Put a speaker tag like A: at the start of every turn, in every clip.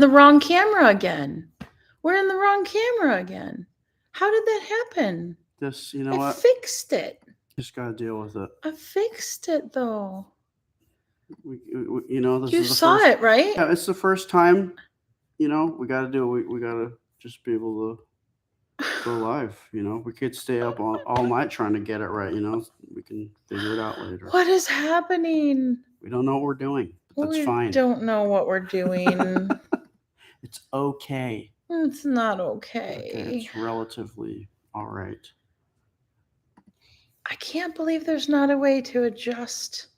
A: the wrong camera again. We're in the wrong camera again. How did that happen?
B: This, you know
A: I
B: what?
A: fixed it.
B: Just gotta deal with it.
A: I fixed it though.
B: We this
A: You
B: is the
A: saw
B: first.
A: it, right?
B: Yeah, it's the first time. We gotta do it. We gotta just be able to go live. We could stay up all night trying to get it right. We can figure it out later.
A: What is happening?
B: We don't know what we're doing. But that's
A: We
B: fine.
A: don't know what we're doing.
B: It's okay.
A: It's not okay.
B: It's relatively all right.
A: I can't believe there's not a way to adjust.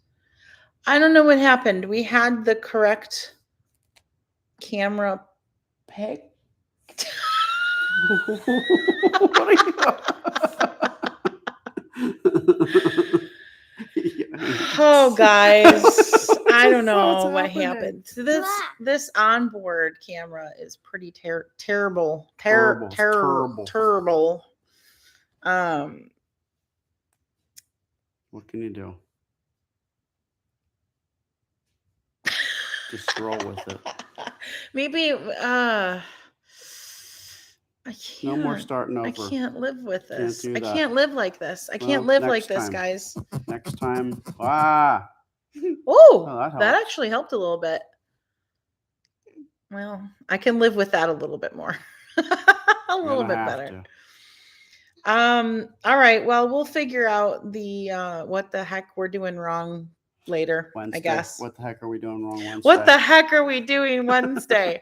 A: I don't know what happened. We had the correct camera pick.
B: What are you?
A: Oh, guys, I don't know
B: What's
A: what
B: happening?
A: happened. This onboard camera is pretty terrible.
B: What can you do? Just roll with it.
A: Maybe I can't.
B: No more starting over.
A: I can't live with this.
B: Can't do
A: I
B: that.
A: can't live like this. I
B: Well,
A: can't live like
B: next
A: this,
B: time.
A: guys.
B: Next time.
A: Oh,
B: that
A: that
B: helps.
A: actually helped a little bit. Well, I can live with that a little bit more. A little bit better. All right. Well, we'll figure out the what the heck we're doing wrong later,
B: Wednesday.
A: I guess.
B: What the heck are we doing wrong Wednesday?
A: What the heck are we doing Wednesday?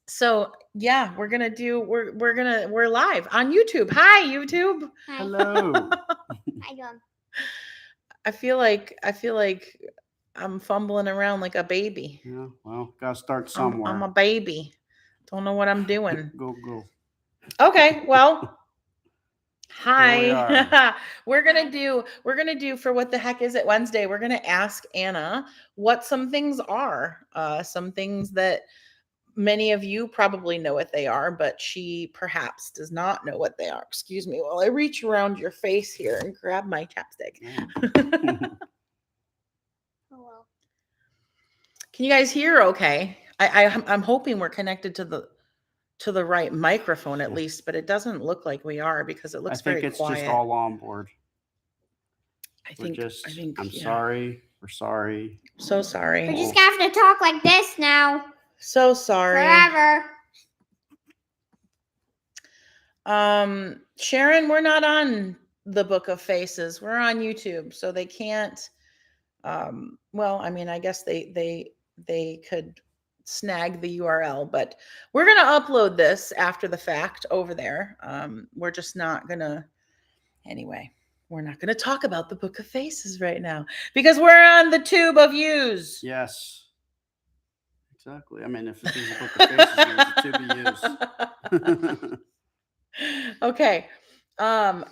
A: So yeah, we're live on YouTube. Hi, YouTube.
C: Hi.
B: Hello.
C: Hi, John.
A: I feel like I'm fumbling around like a baby.
B: Yeah, well, gotta start somewhere.
A: I'm a baby. Don't know what I'm doing.
B: Go.
A: Okay, well,
B: Here
A: hi. We're gonna do for What the Heck Is It Wednesday. We're gonna ask Anna what some things are. Some things that many of you probably know what they are, but she perhaps does not know what they are. Excuse me while I reach around your face here and grab my chapstick.
B: Yeah.
C: Oh, well.
A: Can you guys hear okay? I'm hoping we're connected to the right microphone at least, but it doesn't look like we are because it looks very quiet.
B: I think it's just all on board.
A: I think
B: I'm sorry. We're sorry.
A: So sorry.
C: We're just gonna have to talk like this now.
A: So sorry.
C: Forever.
A: Sharon, we're not on the Book of Faces. We're on YouTube, so they can't. Well, I mean, I guess they could snag the URL, but we're gonna upload this after the fact over there. We're just not gonna. Anyway, we're not gonna talk about the Book of Faces right now because we're on the Tube of Views.
B: Yes. Exactly. I mean, if it is a Book of Faces, it's a Tube of Use.
A: Okay.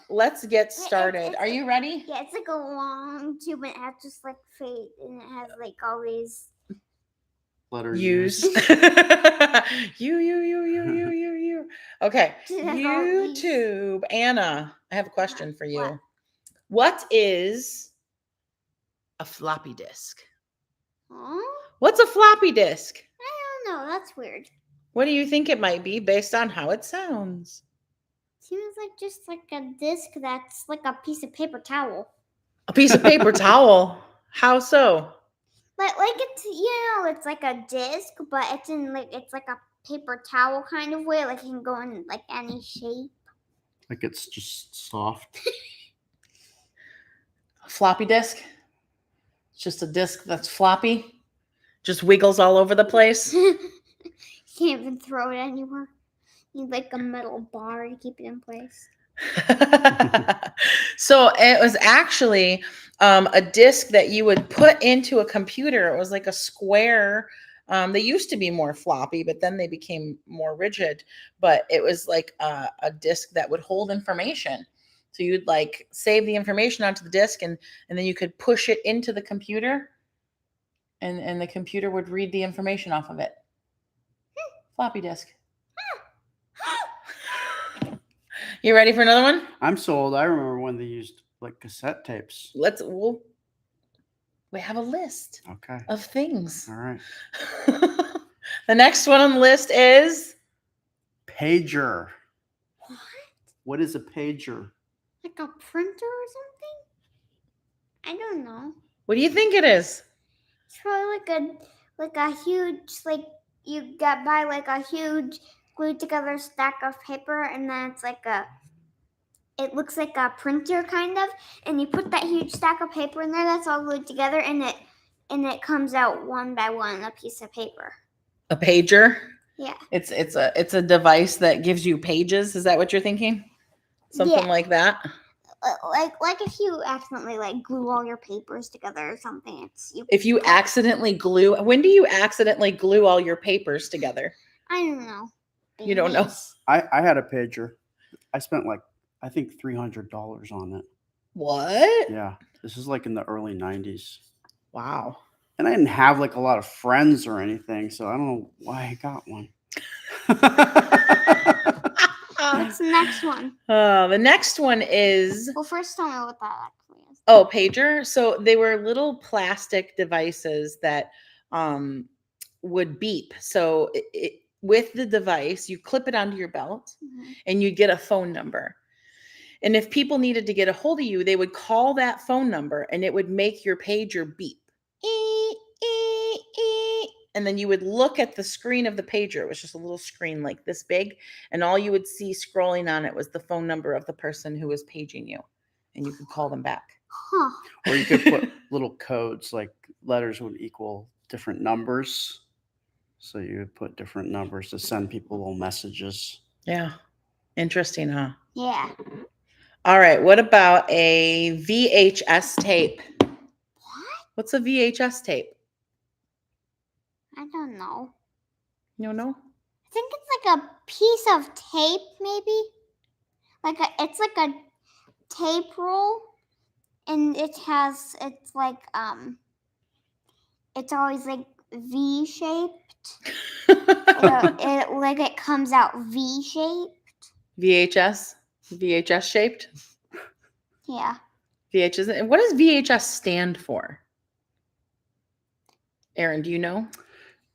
A: Let's get started. Are you ready?
C: Yeah, it's like a long tube and it has just like fade and it has like all these
B: Letters
A: use. You. Okay. YouTube. Anna, I have a question for you. What is a floppy disk?
C: Huh?
A: What's a floppy disk?
C: I don't know. That's weird.
A: What do you think it might be based on how it sounds?
C: Seems like just like a disc that's like a piece of paper towel.
A: A piece of paper towel? How so?
C: Like it's it's like a disc, but it's like a paper towel kind of way. Like it can go in like any shape.
B: Like it's just soft.
A: A floppy disk? It's just a disk that's floppy? Just wiggles all over the place?
C: You can't even throw it anywhere. You need like a metal bar to keep it in place.
A: So it was actually a disc that you would put into a computer. It was like a square. They used to be more floppy, but then they became more rigid. But it was like a disc that would hold information. So you'd like save the information onto the disc and then you could push it into the computer and the computer would read the information off of it. Floppy disk. You ready for another one?
B: I'm sold. I remember when they used like cassette tapes.
A: We have a list
B: Okay.
A: of things.
B: All right.
A: The next one on the list is
B: Pager.
C: What?
B: What is a pager?
C: Like a printer or something? I don't know.
A: what do you think it is?
C: It's probably like a huge you get by like a huge glued together stack of paper, and then it looks like a printer kind of, and you put that huge stack of paper in there that's all glued together, and it comes out one by one a piece of paper.
A: A pager?
C: Yeah.
A: It's a device that gives you pages. Is that what you're thinking? Something
C: Yeah.
A: like that?
C: Like if you accidentally glue all your papers together or something,
A: If you accidentally glue, when do you accidentally glue all your papers together?
C: I don't know.
A: You don't know?
C: Babies.
B: I had a pager. I spent I think $300 on it.
A: What?
B: Yeah. This is in the early 90s.
A: Wow.
B: And I didn't have a lot of friends or anything, so I don't know why I got one.
C: What's the next one?
A: The next one is
C: Well, first tell me what that actually is.
A: pager. So they were little plastic devices that would beep. So with the device, you clip it onto your belt,
C: Mhm.
A: and you get a phone number. And if people needed to get a hold of you, they would call that phone number, and it would make your pager beep. And then you would look at the screen of the pager. It was just a little screen like this big, and all you would see scrolling on it was the phone number of the person who was paging you, and you could call them back.
C: Huh.
B: Or you could put little codes, letters would equal different numbers. So you would put different numbers to send people little messages.
A: Yeah. Interesting, huh?
C: Yeah.
A: All right. What about a VHS tape?
C: What?
A: What's a VHS tape?
C: I don't know.
A: You don't know?
C: I think it's like a piece of tape, maybe. It's like a tape roll, and it's always V shaped. It comes out V shaped.
A: VHS shaped?
C: Yeah.
A: VHS. And what does VHS stand for? Aaron, do you know?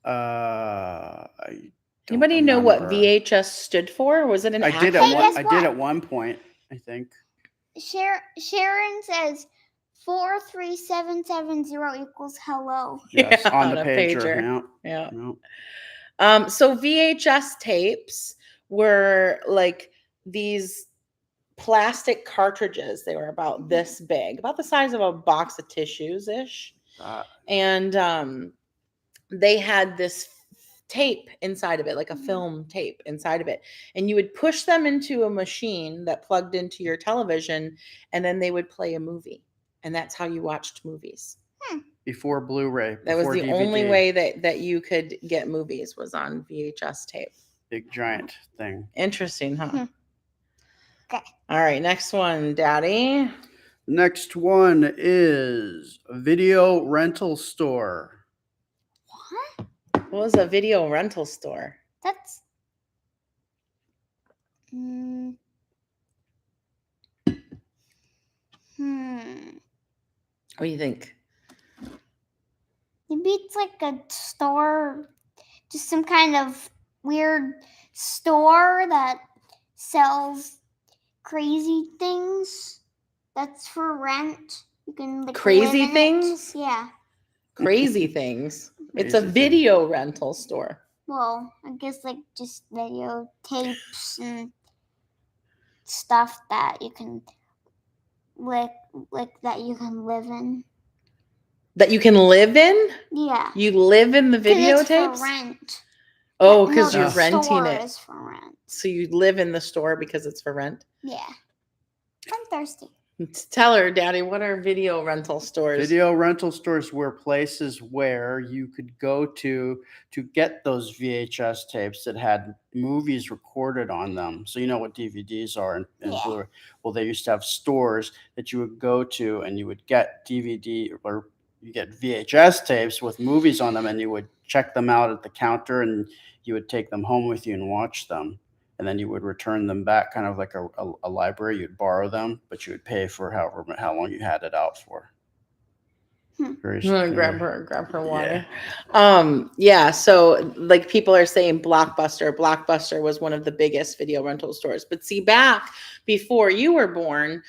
B: I don't
A: Anybody know what
B: remember.
A: VHS stood for? Was it an
B: I did
A: acronym?
C: guess
B: I
C: what?
B: did at one point, I think.
C: Sharon says 43770 equals hello.
B: Yes,
A: Yeah,
B: on the
A: on a
B: pager.
A: pager. Yeah.
B: Yeah.
A: So VHS tapes were these plastic cartridges. They were about this big, about the size of a box of tissues ish. And they had this tape inside of it, like a film tape inside of it. And you would push them into a machine that plugged into your television, and then they would play a movie. And that's how you watched movies.
B: Before Blu-ray.
A: That was
B: before
A: the
B: DVD.
A: only way that you could get movies, was on VHS tape.
B: Big giant thing.
A: Interesting, huh?
C: Okay.
A: All right, next one, Daddy.
B: Next one is a video rental store.
C: What?
A: What was a video rental store?
C: That's.
A: What do you think?
C: Maybe it's like a store, just some kind of weird store that sells crazy things. That's for rent. You can
A: Crazy
C: live in
A: things?
C: It. Yeah.
A: Crazy things. It's a
B: Crazy
A: video rental store.
C: Well, I guess just video tapes and stuff that you can that you can live in.
A: That you can live in?
C: Yeah.
A: You live in the
C: 'Cause it's
A: videotapes?
C: for rent.
A: Oh,
C: No,
A: because
C: the
A: you're renting
C: store
A: it.
C: is for rent.
A: So you live in the store because it's for rent?
C: Yeah. I'm thirsty.
A: Tell her, Daddy, what are video rental stores?
B: Video rental stores were places where you could go to get those VHS tapes that had movies recorded on them. So you know what DVDs are and
C: Yeah.
B: Blu-ray. Well, they used to have stores that you would go to, and you would get DVD or you get VHS tapes with movies on them, and you would check them out at the counter, and you would take them home with you and watch them. And then you would return them back, kind of like a library. You'd borrow them, but you would pay for how long you had it out for. Very
A: I'm gonna
B: secure.
A: grab her water. Yeah. So like people are saying Blockbuster was one of the biggest video rental stores. But see, back before you were born,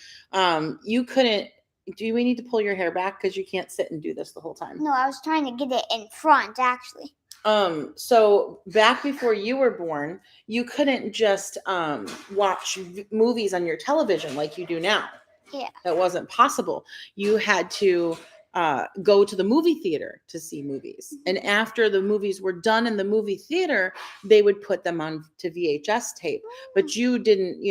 A: you couldn't. Do we need to pull your hair back because you can't sit and do this the whole time?
C: No, I was trying to get it in front, actually.
A: So back before you were born, you couldn't just watch movies on your television like you do now.
C: Yeah.
A: That wasn't possible. You had to go to the movie theater to see movies. And after the movies were done in the movie theater, they would put them on to VHS tape. But you didn't,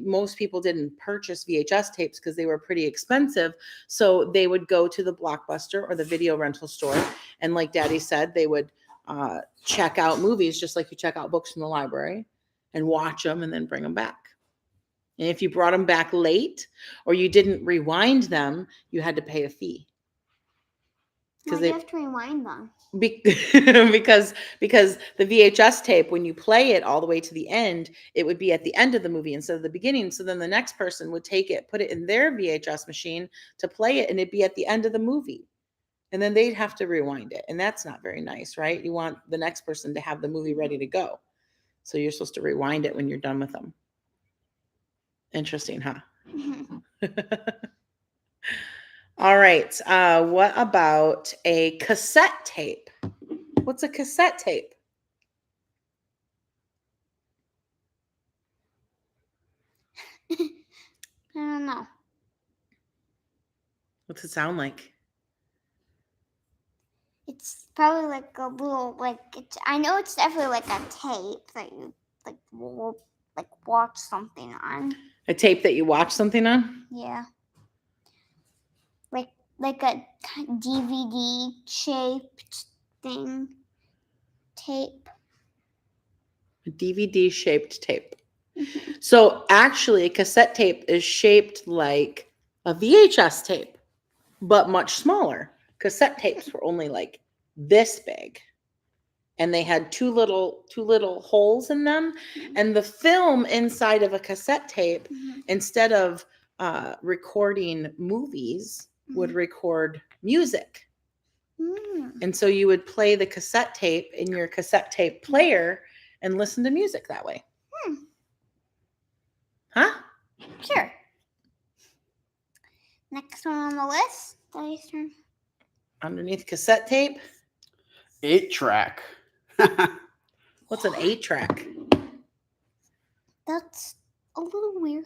A: most people didn't purchase VHS tapes because they were pretty expensive. So they would go to the Blockbuster or the video rental store. And like Daddy said, they would check out movies just like you check out books from the library and watch them and then bring them back. And if you brought them back late or you didn't rewind them, you had to pay a fee.
C: Because you have to rewind them.
A: Because the VHS tape, when you play it all the way to the end, it would be at the end of the movie instead of the beginning. So then the next person would take it, put it in their VHS machine to play it, and it'd be at the end of the movie. And then they'd have to rewind it. And that's not very nice, right? You want the next person to have the movie ready to go. So you're supposed to rewind it when you're done with them. Interesting, huh? All right. What about a cassette tape? What's a cassette tape?
C: I don't know.
A: What's it sound like?
C: It's probably like a little, I know it's definitely like a tape that you will watch something on.
A: A tape that you watch something on?
C: Yeah. Like a DVD shaped thing. Tape.
A: A DVD shaped tape. Mm-hmm. So actually a cassette tape is shaped like a VHS tape, but much smaller. Cassette tapes were only like this big. And they had two little holes in them. And the film inside of a cassette tape, instead of recording movies, would record music. And so you would play the cassette tape in your cassette tape player and listen to music that way. Huh?
C: Sure. Next one on the list.
A: Underneath cassette tape?
B: 8-track.
A: What's an 8-track?
C: That's a little weird.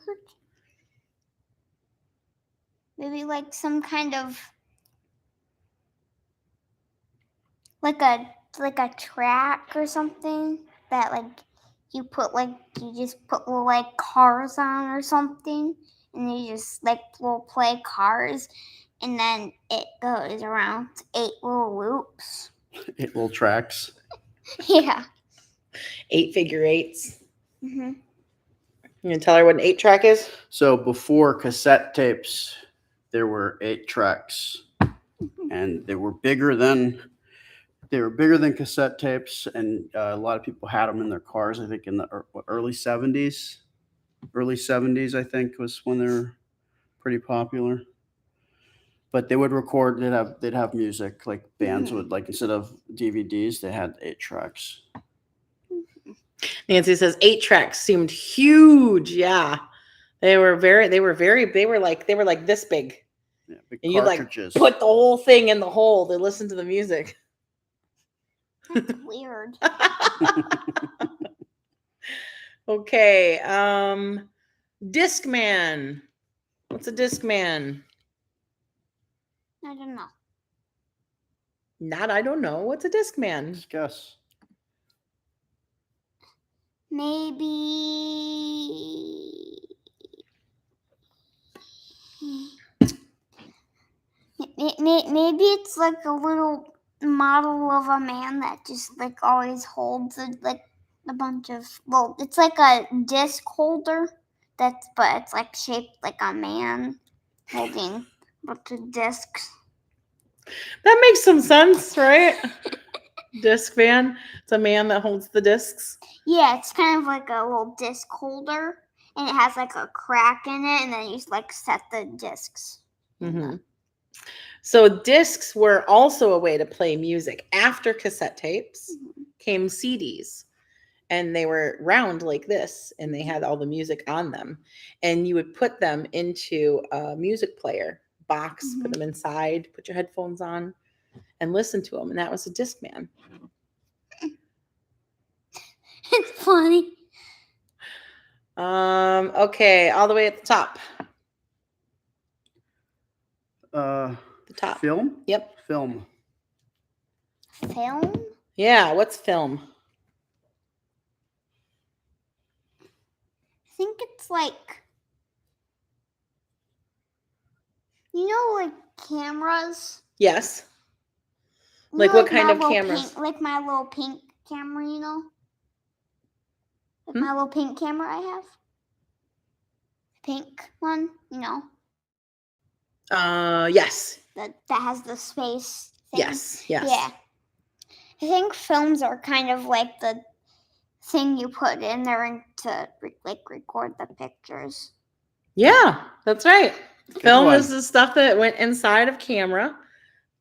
C: Maybe like some kind of like a track or something that you just put little cars on or something, and you just will play cars, and then it goes around 8 little loops.
B: 8 little tracks.
C: Yeah.
A: 8 figure eights. You gonna tell her what an 8-track is?
B: So before cassette tapes, there were 8 tracks, and they were bigger than cassette tapes, and a lot of people had them in their cars. I think in the early 70s. Early 70s, I think, was when they were pretty popular. But they would record. They'd have music, like bands would, instead of DVDs, they had 8 tracks.
A: Nancy says 8 tracks seemed huge. Yeah, they were like this big.
B: Yeah, big
A: and
B: cartridges.
A: You put the whole thing in the hole to listen to the music.
C: That's weird.
A: Okay, Discman. What's a Discman?
C: I don't know.
A: I don't know. What's a Discman?
B: Just guess.
C: Maybe it's like a little model of a man that just always holds a bunch of, it's like a disc holder but it's shaped like a man holding a bunch of discs.
A: That makes some sense, right? Discman. It's a man that holds the discs.
C: Yeah, it's kind of like a little disc holder, and it has a crack in it, and then you just set the discs.
A: So discs were also a way to play music. After cassette tapes came CDs, and they were round like this, and they had all the music on them. And you would put them into a music player box, put them inside, put your headphones on, and listen to them. And that was a Discman.
C: It's funny.
A: Okay, all the way at the top.
B: The
A: top.
B: Film?
A: Yep.
B: Film.
C: Film?
A: Yeah, what's film?
C: I think it's like, you know, like cameras.
A: Yes.
C: You
A: Like
C: know,
A: what kind
C: my
A: of
C: little
A: cameras?
C: Pink, like my little pink camera, you know? Like my little pink camera I have. Pink one, you know?
A: Yes.
C: That has the space thing.
A: Yes. Yes.
C: Yeah. I think films are kind of like the thing you put in there to like record the pictures.
A: Yeah, that's right.
B: Good
A: Film
B: one.
A: is the stuff that went inside of camera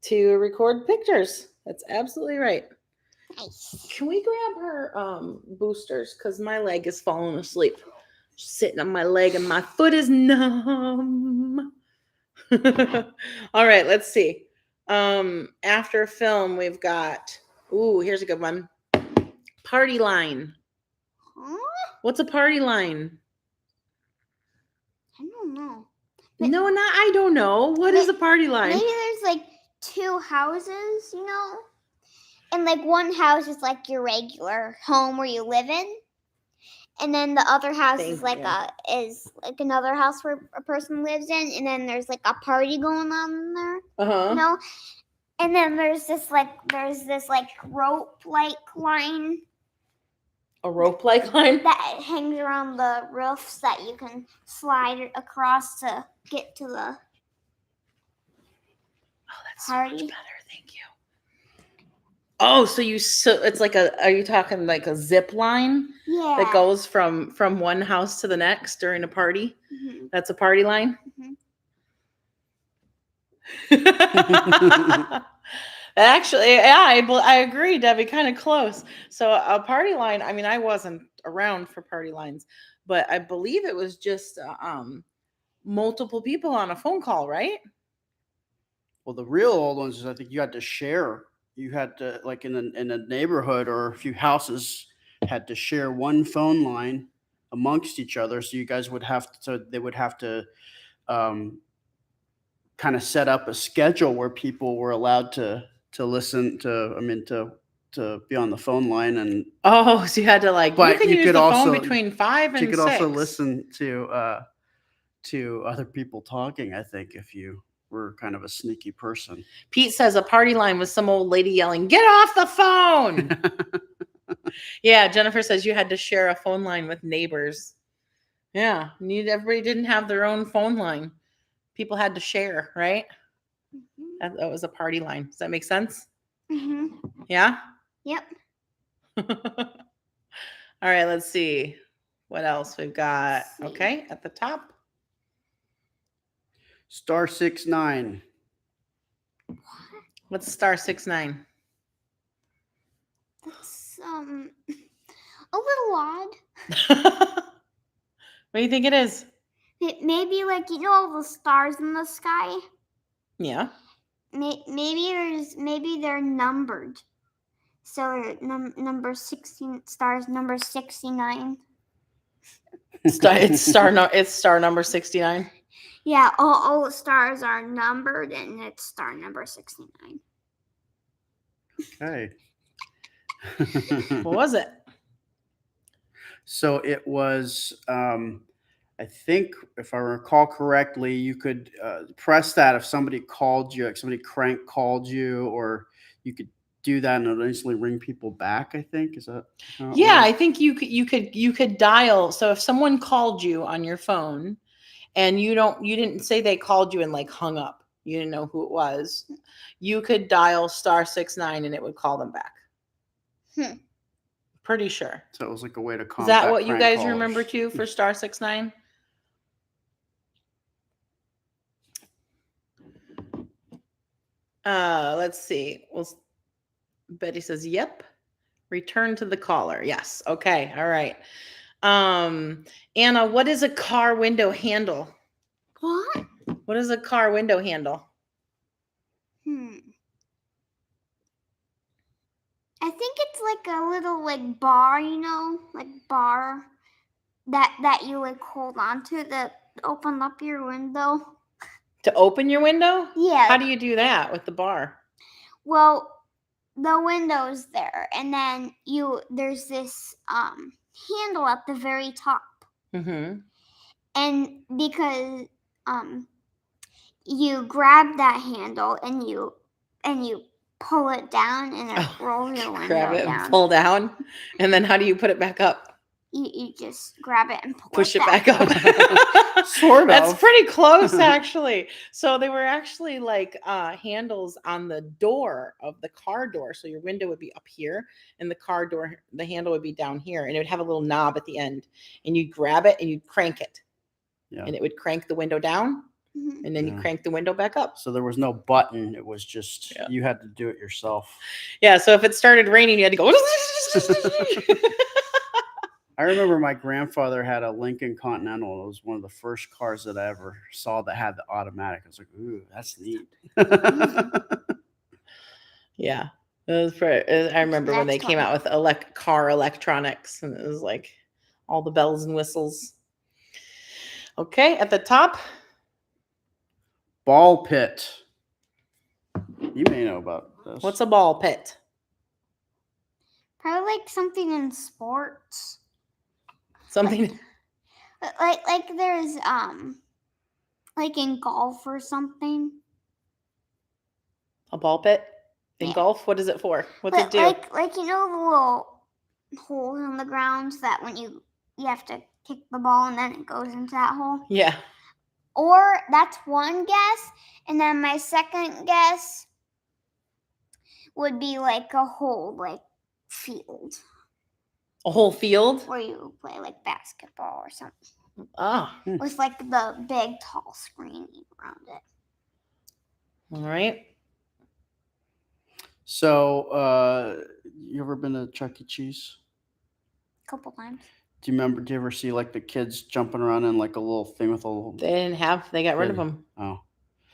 A: to record pictures. That's absolutely right.
C: Nice.
A: Can we grab her boosters? Because my leg is falling asleep. She's sitting on my leg and my foot is numb. All right, let's see. After film, we've got, here's a good one. Party line.
C: Huh?
A: What's a party line?
C: I don't know.
A: No, I don't know. What is a party line?
C: Maybe there's like two houses, you know? And like one house is like your regular home where you live in. And then the other house is like another house where a person lives in, and then there's like a party going on in there. You know? And then there's this rope like line.
A: A rope like line?
C: That hangs around the roofs that you can slide across to get to the
A: that's
C: party.
A: So much better. Thank you. Oh, so it's like are you talking like a zip line?
C: Yeah.
A: That goes from one house to the next during a party?
C: Mm-hmm.
A: That's a party line?
C: Mm-hmm.
A: Actually, yeah, I agree, Debbie, kind of close. So a party line, I mean, I wasn't around for party lines, but I believe it was just multiple people on a phone call, right?
B: Well, the real old ones is I think you had to share. You had to, like in a neighborhood or a few houses, had to share one phone line amongst each other. So you guys would have to kind of set up a schedule where people were allowed to listen to be on the phone line. And
A: so you had to you can use the phone between 5 and 6.
B: You could also listen to other people talking, I think, if you were kind of a sneaky person.
A: Pete says a party line was some old lady yelling, "Get off the phone!" Yeah, Jennifer says you had to share a phone line with neighbors. Yeah, everybody didn't have their own phone line. People had to share, right? Mm-hmm. That was a party line. Does that make sense?
C: Mm-hmm.
A: Yeah?
C: Yep.
A: All right, let's see. What else we've got? Okay, at the top.
B: Star 69.
A: What's star 69?
C: That's a little odd.
A: What do you think it is?
C: Maybe all the stars in the sky.
A: Yeah.
C: Maybe they're numbered. So number 16 stars number 69.
A: It's star number 69.
C: Yeah, all the stars are numbered, and it's star number 69.
B: Okay.
A: What was it?
B: So it was, I think, if I recall correctly, you could press that if somebody called you, like somebody called you, or you could do that and it'll instantly ring people back, I think. Is that how it
A: Yeah,
B: works?
A: I think you could dial. So if someone called you on your phone and you didn't say they called you and hung up, you didn't know who it was, you could dial star 69 and it would call them back. Pretty sure.
B: So it was like a way to combat.
A: Is that what you
B: prank
A: guys
B: callers.
A: remember too for star 69? Let's see. Well, Betty says, "Yep." Return to the caller. Yes. Okay. All right. Anna, what is a car window handle?
C: What?
A: What is a car window handle?
C: I think it's like a little like bar, like bar that you like hold on to to open up your window.
A: To open your window?
C: Yeah.
A: How do you do that with the bar?
C: Well, the window's there, and then there's this handle at the very top.
A: Mm-hmm.
C: And because you grab that handle and you pull it down and it rolls your window
A: Grab it
C: down.
A: and pull down. And then how do you put it back up?
C: You just grab it and
A: Push it back up.
B: Sort of.
A: That's pretty close, actually. So they were actually like handles on the door of the car door. So your window would be up here, and the car door, the handle would be down here, and it would have a little knob at the end. And you'd grab it and you'd crank it, and it would crank the window down, and then you crank the window back up.
B: So there was no button. It was just you had to do it yourself.
A: Yeah. So if it started raining, you had to go.
B: I remember my grandfather had a Lincoln Continental. It was one of the first cars that I ever saw that had the automatic. I was like, ooh, that's neat.
A: Yeah. It was I remember when they came out with car electronics, and it was like all the bells and whistles. Okay, at the top.
B: Ball pit. You may know about this.
A: What's a ball pit?
C: Probably like something in sports.
A: Something
C: like there's like in golf or something.
A: A ball pit in golf? What is it for? What's it do?
C: Like the little holes in the ground that when you have to kick the ball and then it goes into that hole.
A: Yeah.
C: Or that's one guess, and then my second guess would be like a whole like field.
A: A whole field?
C: Where you play like basketball or something.
A: Ah.
C: With like the big tall screen around it.
A: All right.
B: So, you ever been to Chuck E. Cheese?
C: A couple times.
B: Do you ever see like the kids jumping around in like a little thing with a little...
A: They got rid of them.
B: Oh.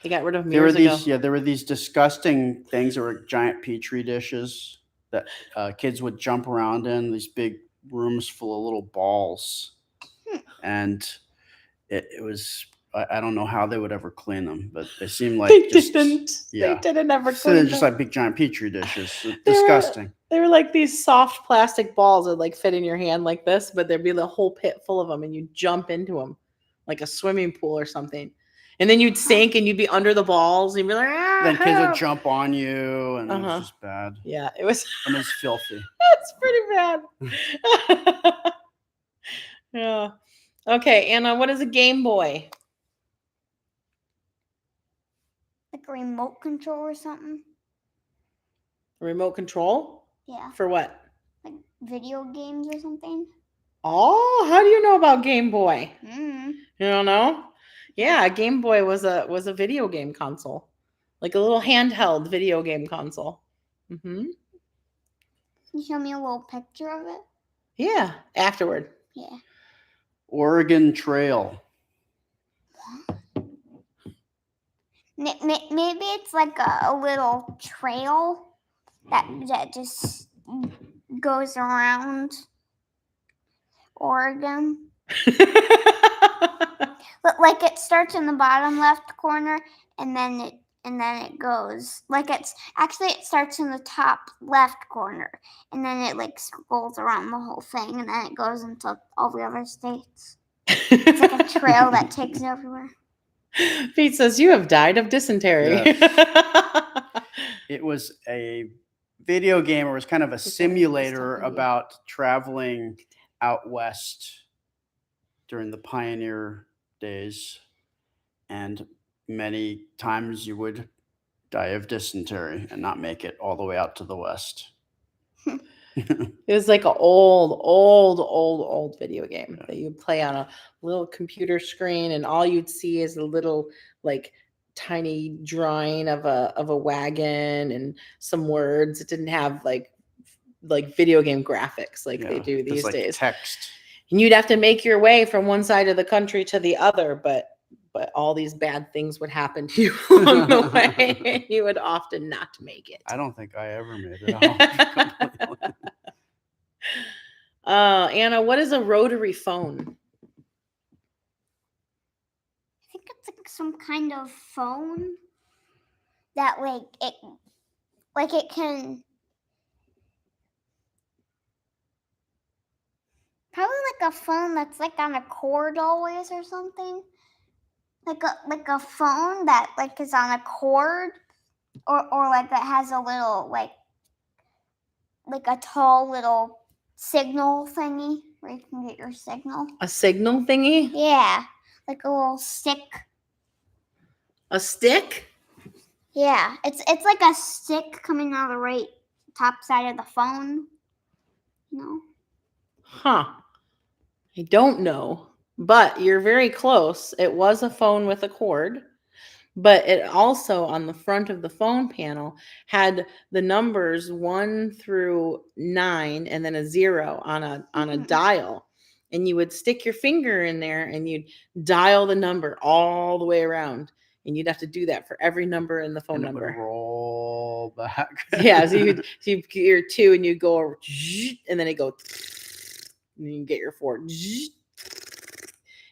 A: They got rid of them years ago.
B: Yeah, there were these disgusting things that were giant Petri dishes that kids would jump around in, these big rooms full of little balls. And it was, I don't know how they would ever clean them, but they seemed like
A: They didn't ever
B: so
A: clean
B: they're
A: them.
B: just like big giant Petri dishes. Disgusting.
A: They were like these soft plastic balls that like fit in your hand like this, but there'd be the whole pit full of them, and you jump into them like a swimming pool or something. And then you'd sink and you'd be under the balls and you'd be like,
B: then kids would jump on you, and it was just bad.
A: Yeah, it was
B: filthy.
A: It's pretty bad. Yeah. Okay, Anna, what is a Gameboy?
C: Like a remote control or something.
A: A remote control?
C: Yeah.
A: For what?
C: Like video games or something.
A: Oh, how do you know about Game Boy?
C: You
A: don't know? Yeah, Game Boy was a video game console, like a little handheld video game console. Mm-hmm.
C: Can you show me a little picture of it?
A: Yeah, afterward.
C: Yeah.
B: Oregon Trail.
C: Maybe it's like a little trail that just goes around Oregon. Like it starts in the bottom left corner and then it goes like it starts in the top left corner and then it like circles around the whole thing and then it goes into all the other states. It's like a trail that takes you everywhere.
A: Pete says you have died of dysentery.
B: Yes. It was a video game, or it was kind of a simulator about traveling out west during the pioneer days, and many times you would die of dysentery and not make it all the way out to the west.
A: It was like an old video game that you play on a little computer screen, and all you'd see is a little like tiny drawing of a wagon and some words. It didn't have like video game graphics like they do
B: just
A: these
B: like
A: days.
B: text.
A: And you'd have to make your way from one side of the country to the other, but all these bad things would happen to you along the way, and you would often not make it.
B: I don't think I ever made it out completely.
A: Anna, what is a rotary phone?
C: I think it's like some kind of phone that it can probably like a phone that's like on a cord always or something. Like a phone that like is on a cord or like that has a little like a tall little signal thingy where you can get your signal.
A: A signal thingy?
C: Yeah, like a little stick.
A: A stick?
C: Yeah, it's like a stick coming out of the right top side of the phone. You know?
A: Huh. I don't know, but you're very close. It was a phone with a cord, but it also on the front of the phone panel had the numbers 1 through 9 and then a 0 on a dial. And you would stick your finger in there and you'd dial the number all the way around. And you'd have to do that for every number in the phone
B: And it
A: number.
B: would roll back.
A: Yeah, so you'd get your 2 and you'd go over, and then it go, and you get your 4,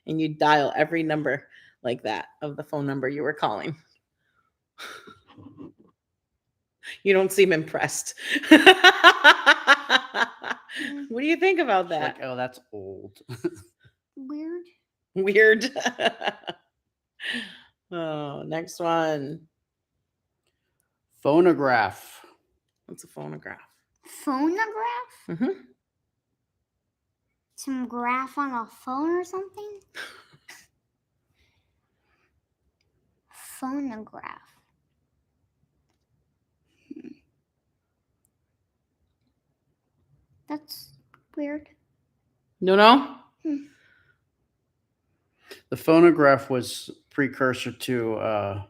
A: and you dial every number like that of the phone number you were calling. You don't seem impressed. What do you think about
B: It's
A: that?
B: like, oh, that's old.
C: Weird.
A: Weird. Oh, next one.
B: Phonograph.
A: What's a phonograph?
C: Phonograph?
A: Mm-hmm.
C: Some graph on a phone or something? Phonograph. That's weird.
A: No?
B: The phonograph was precursor to a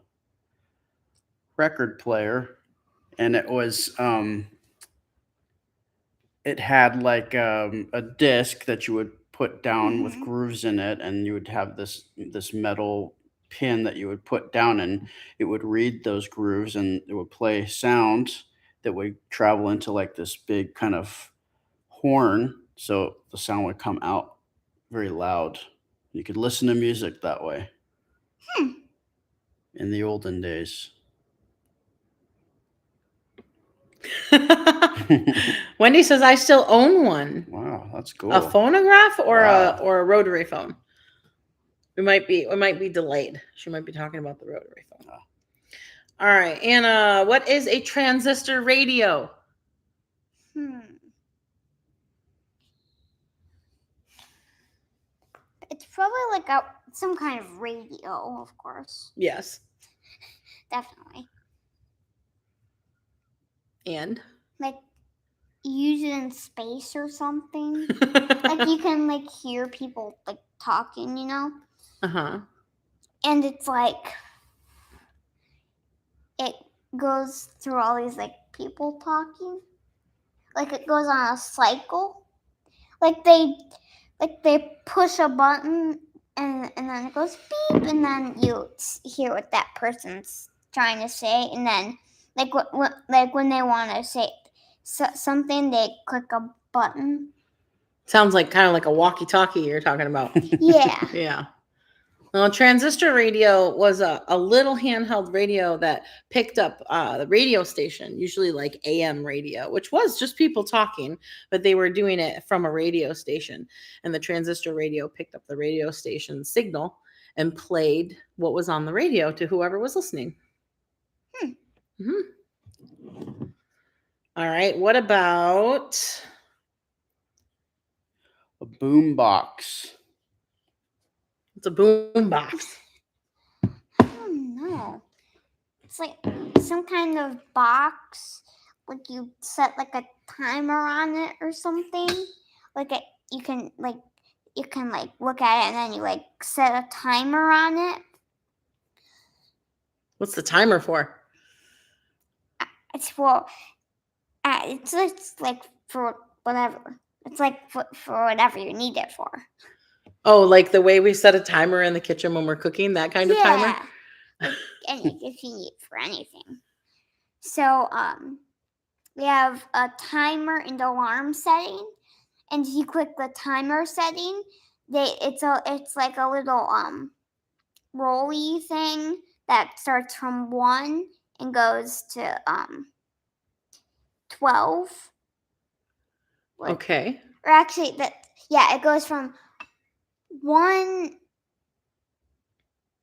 B: record player, and it was it had like a disc that you would put down with grooves in it, and you would have this metal pin that you would put down, and it would read those grooves, and it would play sounds that would travel into like this big kind of horn, so the sound would come out very loud. You could listen to music that way in the olden days.
A: Wendy says I still own one.
B: Wow, that's cool.
A: A phonograph or
B: Wow.
A: a rotary phone? We might be delayed. She might be talking about the rotary phone.
B: Oh.
A: All right, Anna, what is a transistor radio?
C: It's probably like some kind of radio, of course.
A: Yes.
C: Definitely.
A: And?
C: Like, use it in space or something. Like, you can, like, hear people, like, talking, you know?
A: Uh-huh.
C: And it's like, it goes through all these, like, people talking. Like, it goes on a cycle. Like, they push a button, and then it goes beep, and then you hear what that person's trying to say, and then, when they want to say something, they click a button.
A: Sounds like kind of like a walkie-talkie you're talking about.
C: Yeah.
A: Yeah. Well, transistor radio was a little handheld radio that picked up the radio station, usually like AM radio, which was just people talking, but they were doing it from a radio station. And the transistor radio picked up the radio station signal and played what was on the radio to whoever was listening. Mm-hmm. All right. What about
B: a boom box?
A: It's a boom box.
C: I don't know. It's like some kind of box. Like you set like a timer on it or something. Like you can look at it and then you like set a timer on it.
A: What's the timer for?
C: It's for it's like for whatever. It's like for whatever you need it for.
A: Oh, like the way we set a timer in the kitchen when we're cooking, that kind of timer?
C: Like if you need it for anything. So we have a timer and alarm setting, and if you click the timer setting, it's like a little rolly thing that starts from 1 and goes to 12.
A: Okay.
C: Or actually it goes from 1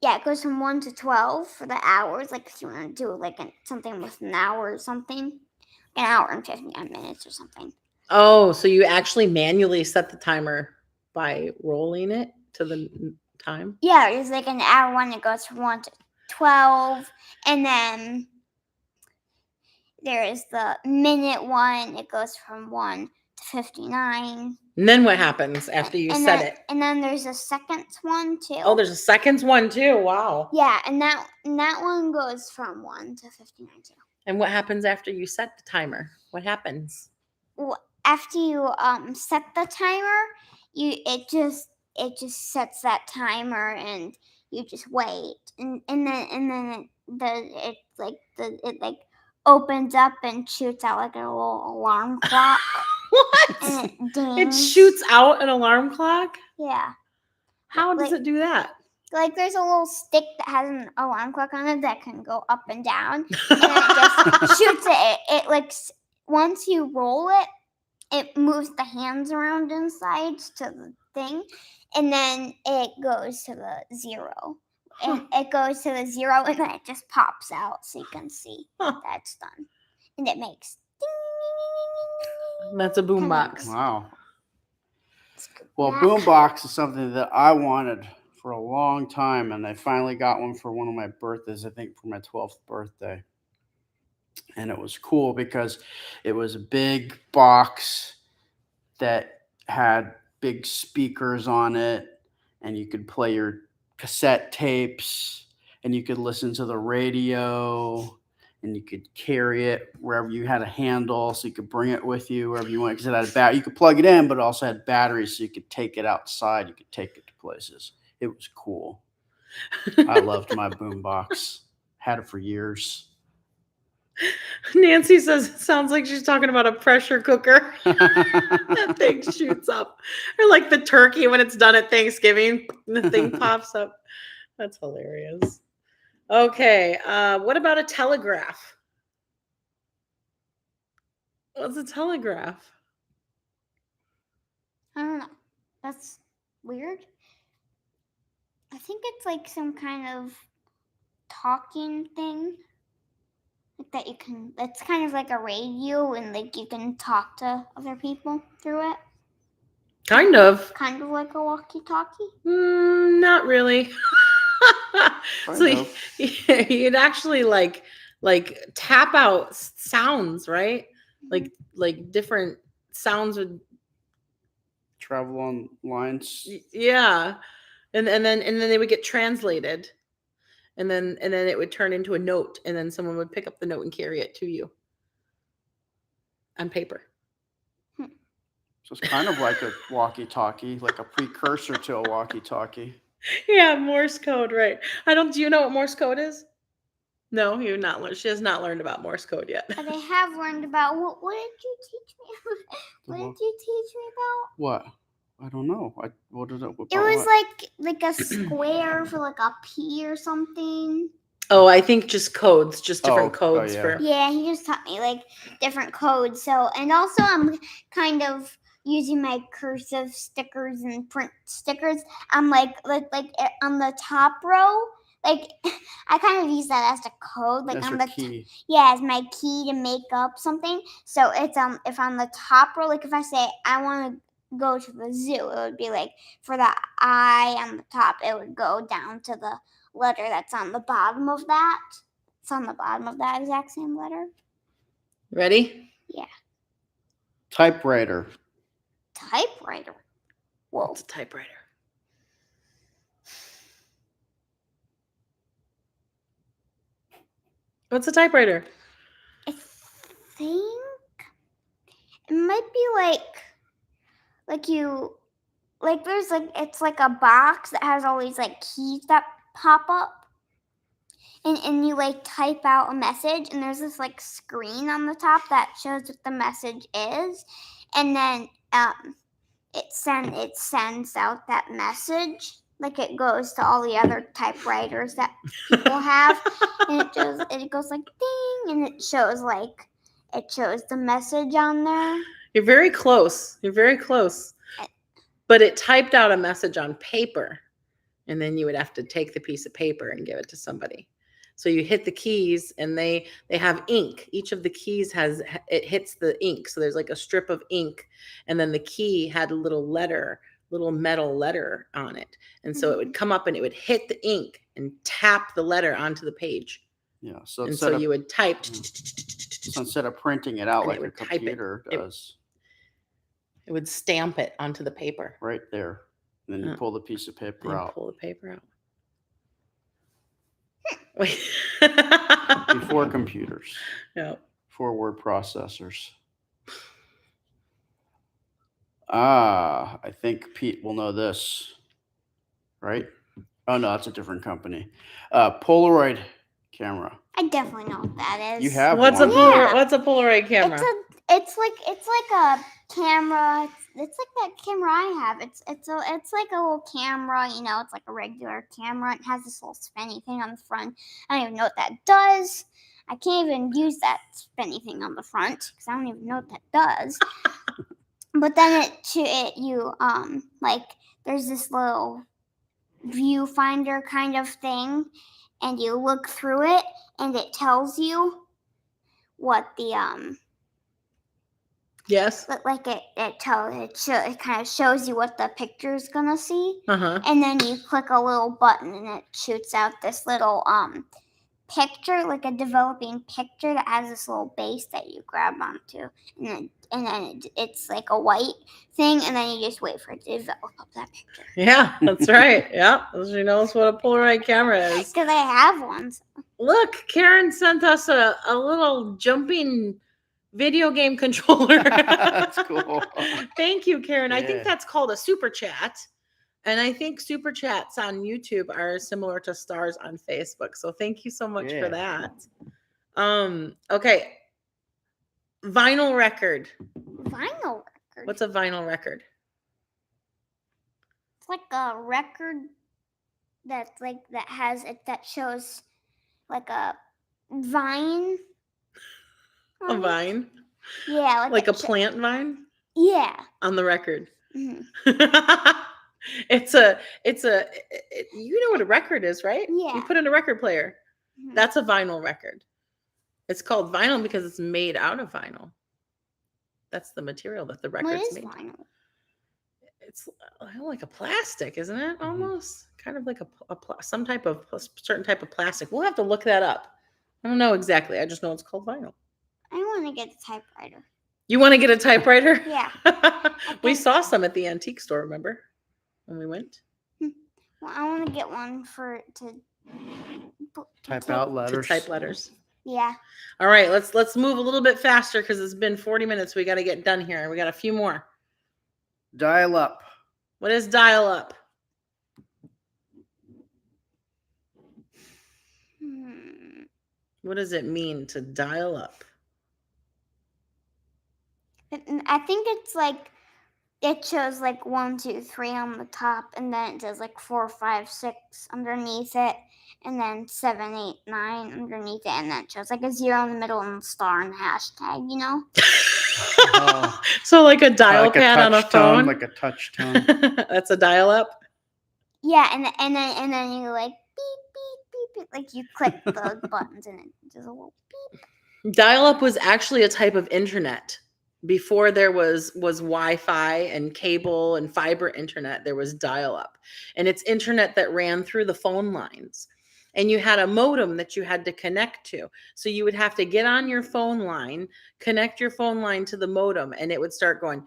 C: it goes from 1 to 12 for the hours. Like if you want to do like something with an hour or something, an hour and 59 minutes or something.
A: Oh, so you actually manually set the timer by rolling it to the time?
C: Yeah, there's like an hour one that goes from 1 to 12, and then there's the minute one. It goes from 1 to 59.
A: And then what happens after you set it?
C: And then there's a seconds one too.
A: Oh, there's a seconds one too. Wow.
C: Yeah, and that one goes from 1 to 59 too.
A: And what happens after you set the timer? What happens?
C: Well, after you set the timer, it just sets that timer, and you just wait, and then it opens up and shoots out like a little alarm clock.
A: What?
C: And it
A: It
C: dings.
A: shoots out an alarm clock?
C: Yeah.
A: How does it do that?
C: Like there's a little stick that has an alarm clock on it that can go up and down, and it just shoots it. It like once you roll it, it moves the hands around inside to the thing, and then it goes to the 0. And it goes to the 0, and then it just pops out so you can see that's done. And it makes ding, ding, ding, ding, ding,
A: That's a boombox.
B: Wow. Well, boombox is something that I wanted for a long time, and I finally got one for one of my birthdays, I think for my 12th birthday. And it was cool because it was a big box that had big speakers on it, and you could play your cassette tapes, and you could listen to the radio, and you could carry it wherever you had a handle, so you could bring it with you wherever you went, because it had a bat. You could plug it in, but it also had batteries, so you could take it outside. You could take it to places. It was cool. I loved my boombox. Had it for years.
A: Nancy says it sounds like she's talking about a pressure cooker. That thing shoots up. Or like the turkey when it's done at Thanksgiving, the thing pops up. That's hilarious. Okay, what about a telegraph? What's a telegraph?
C: I don't know. That's weird. I think it's like some kind of talking thing. Like that you can, it's kind of like a radio, and like you can talk to other people through it.
A: Kind of.
C: Kind of like a walkie-talkie.
A: Not really. So you'd actually like tap out sounds, right? Like different sounds would
B: travel on lines.
A: Yeah. And then they would get translated. And then it would turn into a note, and then someone would pick up the note and carry it to you on paper.
B: So it's kind of like a walkie-talkie, like a precursor to a walkie-talkie.
A: Yeah, Morse code, right? Do you know what Morse code is? No, you've not learned. She has not learned about Morse code yet.
C: But I have learned about what did you teach me? What did you teach me about?
B: What? I don't know. What did it?
C: It was like a square for like a P or something.
A: Oh, I think just codes, just different codes
B: yeah.
A: for.
C: Yeah, he just taught me like different codes. So, and also I'm kind of using my cursive stickers and print stickers. I'm like on the top row. Like I kind of use that as a code, like
B: That's
C: on
B: your
C: the
B: key.
C: as my key to make up something. So it's if on the top row, like if I say I want to go to the zoo, it would be like for the I on the top, it would go down to the letter that's on the bottom of that. It's on the bottom of that exact same letter.
A: Ready?
C: Yeah.
B: Typewriter.
C: Typewriter. Whoa.
A: What's a typewriter? What's a typewriter?
C: I think it might be there's it's like a box that has all these like keys that pop up, and you like type out a message, and there's this like screen on the top that shows what the message is, and then it sends out that message. Like it goes to all the other typewriters that people have, and it goes like ding, and it shows the message on there.
A: You're very close. But it typed out a message on paper, and then you would have to take the piece of paper and give it to somebody. So you hit the keys, and they have ink. Each of the keys hits the ink. So there's like a strip of ink, and then the key had a little metal letter on it. And so it would come up and it would hit the ink and tap the letter onto the page.
B: Yeah. So
A: you would type.
B: So instead of printing it out like a computer does,
A: it would stamp it onto the paper.
B: Right there. And then you pull the piece of paper out.
A: Pull the paper out.
B: Before computers.
A: Yeah.
B: Before word processors. I think Pete will know this. Right? Oh no, that's a different company. Polaroid camera.
C: I definitely know what that is.
B: You have
A: what's
B: one.
A: What's a Polaroid camera?
C: It's like a camera. It's like that camera I have. It's like a little camera. It's like a regular camera. It has this little spinny thing on the front. I don't even know what that does. I can't even use that spinny thing on the front because I don't even know what that does. But then there's this little viewfinder kind of thing, and you look through it, and it tells you what the
A: Yes.
C: Like it kind of shows you what the picture is gonna see, and then you click a little button, and it shoots out this little picture, like a developing picture that has this little base that you grab onto, and then it's like a white thing, and then you just wait for it to develop up that picture.
A: Yeah, that's right. Yeah, she knows what a Polaroid camera is.
C: Because I have one.
A: Look, Karen sent us a little jumping video game controller.
B: That's cool.
A: Thank you, Karen.
B: Yeah.
A: I think that's called a super chat. And I think super chats on YouTube are similar to stars on Facebook. So thank you so much for that. Okay. Vinyl record.
C: Vinyl record.
A: What's a vinyl record?
C: It's like a record that shows like a vine.
A: A vine?
C: Yeah.
A: Like a plant vine?
C: Yeah.
A: On the record.
C: Mm-hmm.
A: It's you know what a record is, right?
C: Yeah.
A: You put in a record player.
C: Mm-hmm.
A: That's a vinyl record. It's called vinyl because it's made out of vinyl. That's the material that the record's made.
C: What is vinyl?
A: It's like a plastic, isn't it? Almost kind of like some type of certain type of plastic. We'll have to look that up. I don't know exactly. I just know it's called vinyl.
C: I want to get a typewriter.
A: You want to get a typewriter?
C: Yeah.
A: We saw some at the antique store, remember? When we went?
C: Well, I want to get one to
B: type out letters.
A: To type letters.
C: Yeah.
A: All right, let's move a little bit faster because it's been 40 minutes. We got to get done here. We got a few more.
B: Dial up.
A: What is dial up? What does it mean to dial up?
C: I think it's like it shows like 1, 2, 3 on the top, and then it does like 4, 5, 6 underneath it, and then 7, 8, 9 underneath it, and then it shows like a 0 in the middle and a star and a hashtag, you know?
A: So like a dial pad on a phone?
B: Like a touch tone.
A: That's a dial up?
C: Yeah, and then you like beep, beep, beep, beep. Like you click the buttons and it does a little beep.
A: Dial up was actually a type of internet. Before there was Wi-Fi and cable and fiber internet, there was dial-up. And it's internet that ran through the phone lines. And you had a modem that you had to connect to. So you would have to get on your phone line, connect your phone line to the modem, and it would start going.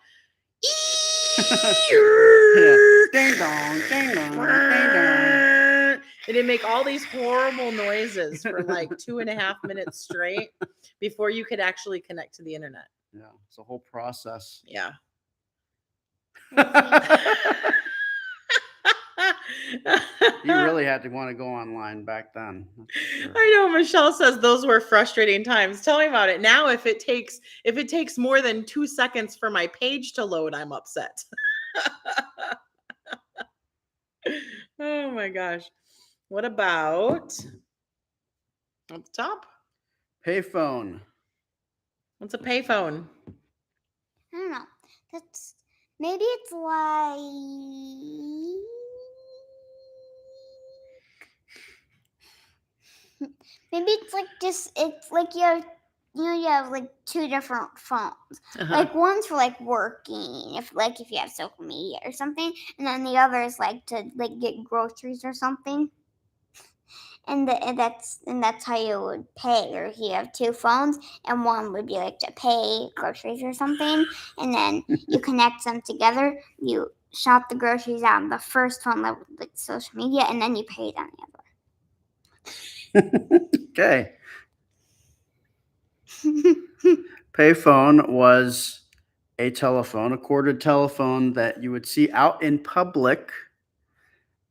B: Ding dong, ding dong, ding dong.
A: it'd make all these horrible noises for like 2.5 minutes straight before you could actually connect to the internet.
B: Yeah, it's a whole process.
A: Yeah.
B: You really had to want to go online back then. That's for sure.
A: I know Michelle says those were frustrating times. Tell me about it. Now if it takes more than 2 seconds for my page to load, I'm upset. Oh my gosh. What about at the top?
B: Payphone.
A: What's a payphone?
C: I don't know. That's maybe it's like maybe it's like just it's like you have like two different phones.
A: Uh-huh.
C: Like one's for like working, if you have social media or something, and then the other is like to like get groceries or something. And that's how you would pay. Or if you have two phones, and one would be like to pay groceries or something, and then you connect them together. You shop the groceries out on the first phone, like social media, and then you pay it on the other.
B: Okay. Payphone was a telephone, a corded telephone that you would see out in public.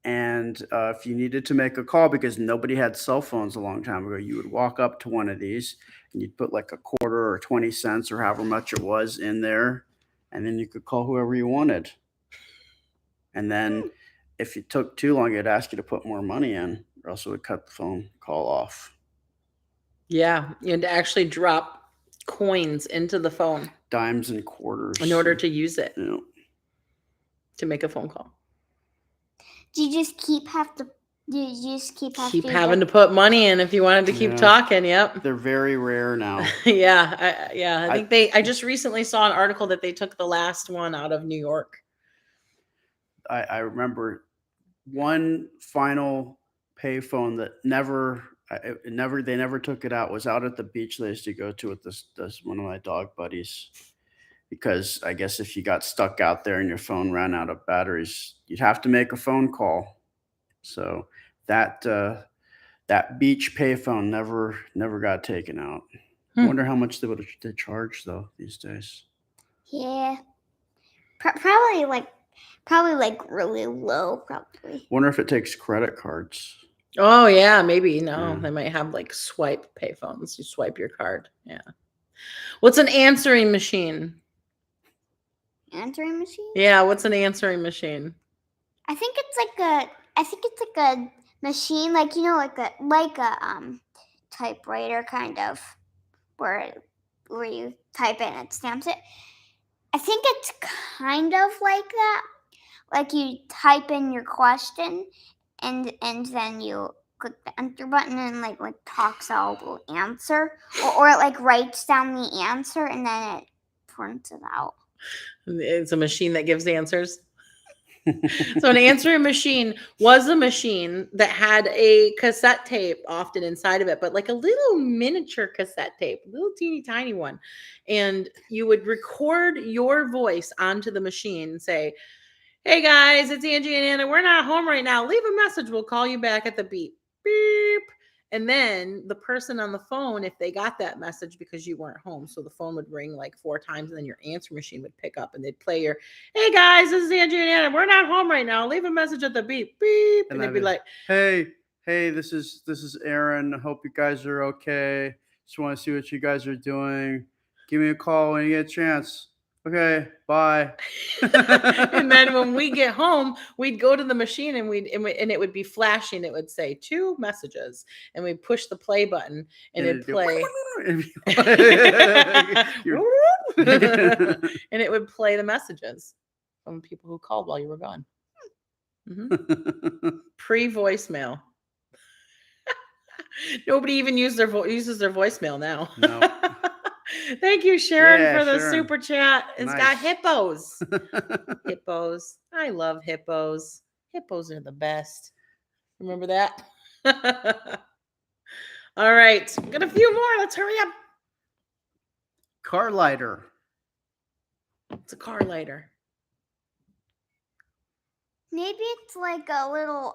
B: And if you needed to make a call, because nobody had cell phones a long time ago, you would walk up to one of these and you'd put like a quarter or 20 cents or however much it was in there. And then you could call whoever you wanted. And then if it took too long, it'd ask you to put more money in, or else it would cut the phone call off.
A: Yeah, you had to actually drop coins into the phone
B: Dimes and quarters.
A: in order to use it
B: You know,
A: to make a phone call.
C: Do you just keep having
A: to put money in if you wanted to keep
B: Yeah.
A: talking? Yep.
B: they're very rare now.
A: Yeah. I think I just recently saw an article that they took the last one out of New York.
B: I remember one final payphone that they never took it out, was out at the beach they used to go to with this one of my dog buddies, because I guess if you got stuck out there and your phone ran out of batteries, you'd have to make a phone call. So that beach payphone never got taken out. I wonder how much they charge though these days.
C: Yeah, probably like really low. Probably.
B: Wonder if it takes credit cards.
A: Oh yeah, maybe. No,
B: Yeah.
A: they might have like swipe payphones. You swipe your card. Yeah. What's an answering machine?
C: Answering machine?
A: Yeah, what's an answering machine?
C: I think it's like a machine, like like a typewriter kind of, where you type it and it stamps it. I think it's kind of like that. Like you type in your question, and then you click the enter button, and like talks out a little answer, or it like writes down the answer and then it prints it out.
A: It's a machine that gives answers. So an answering machine was a machine that had a cassette tape often inside of it, but like a little miniature cassette tape, a little teeny tiny one. And you would record your voice onto the machine and say, "Hey guys, it's Angie and Anna. We're not home right now. Leave a message. We'll call you back at the beep." Beep. And then the person on the phone, if they got that message, because you weren't home, so the phone would ring like 4 times, and then your answer machine would pick up and they'd play your, "Hey guys, this is Angie and Anna. We're not home right now. Leave a message at the beep, beep." And they'd be like,
B: hey, this is Aaron. I hope you guys are okay. Just want to see what you guys are doing. Give me a call when you get a chance. Okay, bye.
A: And then when we get home, we'd go to the machine and it would be flashing. It would say 2 messages, and we'd push the play button and it'd play. And it would play the messages from people who called while you were gone. Pre-voicemail. Nobody even uses their voicemail now.
B: No.
A: Thank you, Sharon, for the
B: Sharon.
A: super chat. It's
B: Nice.
A: got hippos. Hippos. I love hippos. Hippos are the best. Remember that? All right. Got a few more. Let's hurry up.
B: Car lighter.
A: It's a car lighter.
C: Maybe it's like a little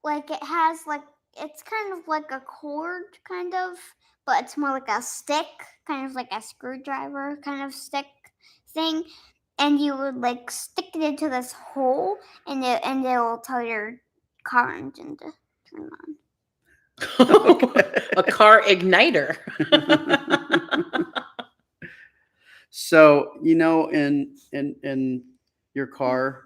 C: like it has like it's kind of like a cord, kind of, but it's more like a stick, kind of like a screwdriver kind of stick thing, and you would like stick it into this hole, and it will tell your car engine to turn on.
A: A car igniter.
B: So, in your car,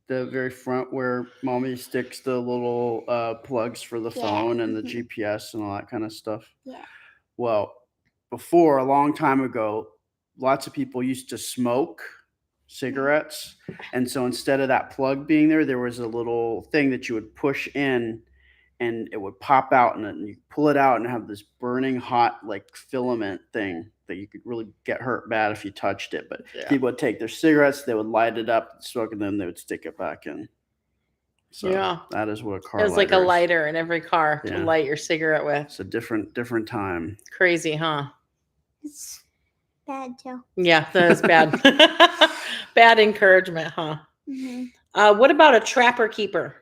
B: the very front where mommy sticks the little plugs for the phone and the GPS and all that kind of stuff.
C: Yeah.
B: Well, before, a long time ago, lots of people used to smoke cigarettes. And so instead of that plug being there, there was a little thing that you would push in and it would pop out, and then you pull it out and have this burning hot like filament thing that you could really get hurt bad if you touched it. But people would take their cigarettes, they would light it up, smoke, and then they would stick it back in. So that is what a car.
A: It was like a lighter in every car to light your cigarette with.
B: It's a different time.
A: Crazy, huh?
C: It's bad too.
A: Yeah, that is bad. Bad encouragement, huh?
C: Mm-hmm.
A: What about a trapper keeper?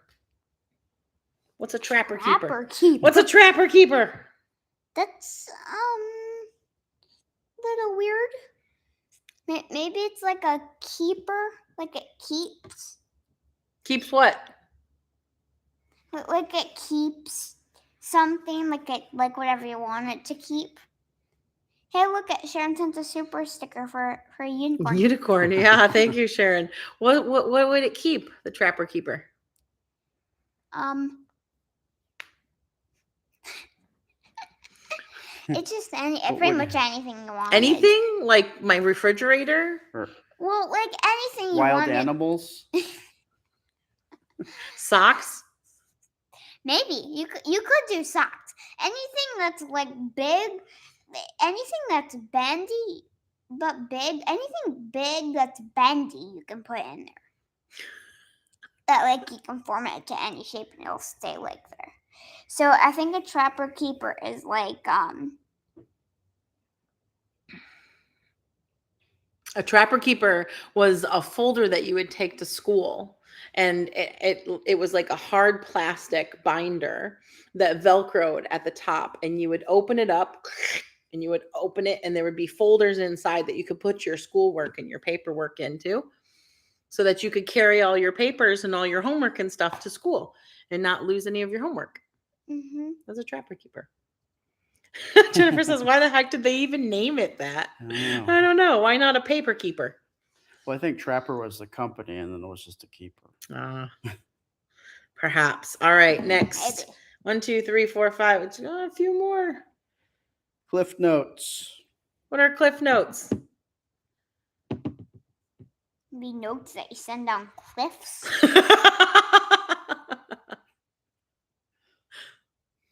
A: What's a trapper keeper?
C: What's
A: a trapper keeper?
C: That's a little weird. Maybe it's like a keeper, like it keeps.
A: Keeps what?
C: Like it keeps something, like whatever you want it to keep. Hey, look at Sharon sent a super sticker for a unicorn.
A: Unicorn, yeah. Thank you, Sharon. What would it keep? The trapper keeper.
C: It's just pretty much anything you want.
A: Anything like my refrigerator.
C: Well, like anything you
B: want.
C: Wild
B: animals.
A: Socks.
C: Maybe you could do socks. Anything that's like big, anything that's bendy but big, anything big that's bendy, you can put in there. That like you can form it to any shape and it'll stay like there. So I think a trapper keeper is like
A: a trapper keeper was a folder that you would take to school, and it was like a hard plastic binder that velcroed at the top, and you would open it up and you would open it and there would be folders inside that you could put your schoolwork and your paperwork into, so that you could carry all your papers and all your homework and stuff to school and not lose any of your homework.
C: Mm-hmm.
A: As a trapper keeper. Jennifer says, why the heck did they even name it that? I don't know. Why not a paper keeper?
B: Well, I think Trapper was the company and then it was just a keeper.
A: Perhaps. All right, next. 1, 2, 3, 4, 5. A few more.
B: Cliff Notes.
A: What are Cliff Notes?
C: Be notes that you send down cliffs.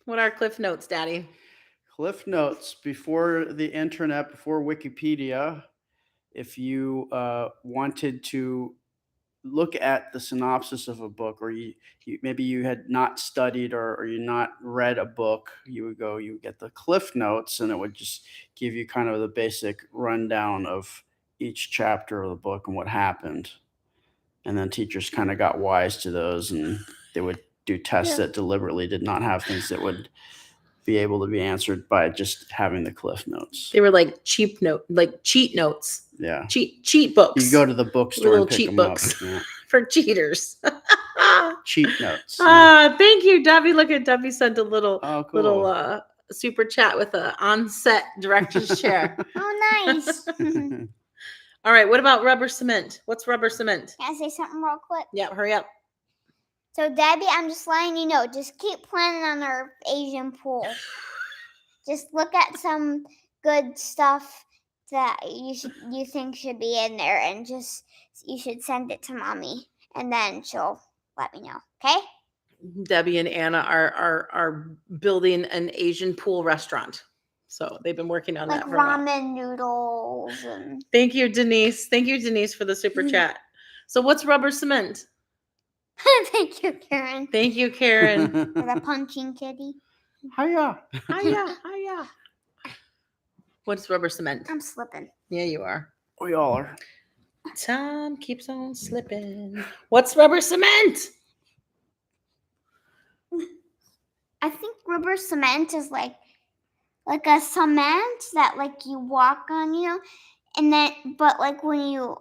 A: What are Cliff Notes, Daddy?
B: Cliff Notes, before the internet, before Wikipedia, if you wanted to look at the synopsis of a book, or you maybe you had not studied or you not read a book, you would get the Cliff Notes, and it would just give you kind of the basic rundown of each chapter of the book and what happened. And then teachers kind of got wise to those, and they would do tests that deliberately did not have things that would be able to be answered by just having the Cliff Notes.
A: They were like cheat notes.
B: Yeah.
A: Cheat books.
B: You go to the bookstore and pick
A: cheat
B: them
A: books
B: up. Yeah.
A: For cheaters.
B: Cheat notes.
A: Thank you, Debbie. Look at Debbie sent a little little super chat with a on-set director's chair.
C: Oh, nice.
A: All right, what about rubber cement? What's rubber cement?
C: Can I say something real quick?
A: Yeah, hurry up.
C: So, Debbie, I'm just letting you know, just keep planning on our Asian pool. Just look at some good stuff that you think should be in there, and you should send it to Mommy, and then she'll let me know. Okay?
A: Debbie and Anna are building an Asian pool restaurant. So they've been working on that for a while.
C: Ramen noodles. And...
A: Thank you, Denise. Thank you, Denise, for the super chat. So what's rubber cement?
C: Thank you, Karen.
A: Thank you, Karen.
C: For the punching kitty.
B: Hiya.
A: Hiya. Hiya. What's rubber cement?
C: I'm slipping.
A: Yeah, you are.
B: We all are.
A: Time keeps on slipping. What's rubber cement?
C: I think rubber cement is like a cement that like you walk on, and then but like when you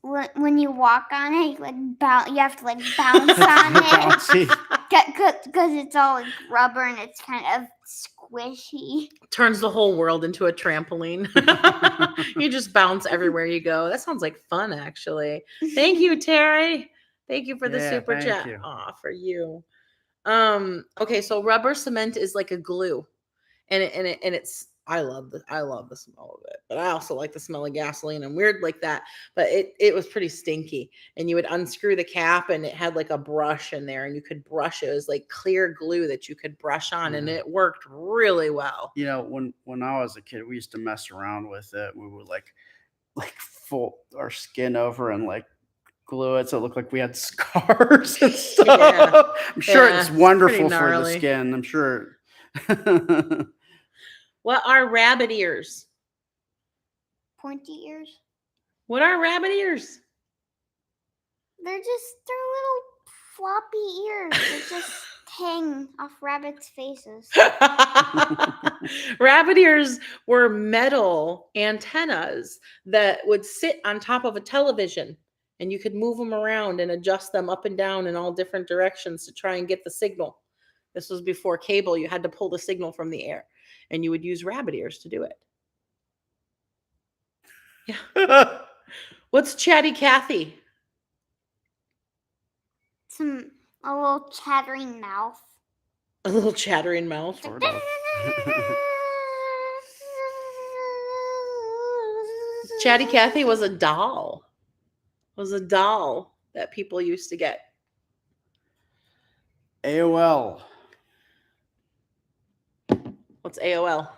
C: walk on it, you have to like bounce on it
B: Bouncy.
C: because it's all like rubber and it's kind of squishy.
A: Turns the whole world into a trampoline. You just bounce everywhere you go. That sounds like fun, actually. Thank you, Terry. Thank you for the
B: Yeah,
A: super
B: thank
A: chat.
B: you.
A: Aw, for you. Okay, so rubber cement is like a glue. And it's I love the smell of it, but I also like the smell of gasoline. I'm weird like that, but it was pretty stinky. And you would unscrew the cap, and it had like a brush in there, and you could brush it. It was like clear glue that you could brush on, and
B: Yeah.
A: it worked really well.
B: You know, when I was a kid, we used to mess around with it. We would like fold our skin over and like glue it so it looked like we had scars and stuff.
A: Yeah.
B: I'm sure
A: Yeah,
B: it's
A: it's
B: wonderful
A: pretty
B: for the
A: gnarly.
B: skin. I'm sure.
A: What are rabbit ears?
C: Pointy ears.
A: What are rabbit ears?
C: They're little floppy ears that just hang off rabbits' faces.
A: Rabbit ears were metal antennas that would sit on top of a television, and you could move them around and adjust them up and down in all different directions to try and get the signal. This was before cable. You had to pull the signal from the air, and you would use rabbit ears to do it. Yeah. What's Chatty Cathy?
C: A little chattering mouth.
A: A little chattering mouth.
B: Sort of.
A: Chatty Cathy was a doll. That people used to get.
B: AOL.
A: What's AOL?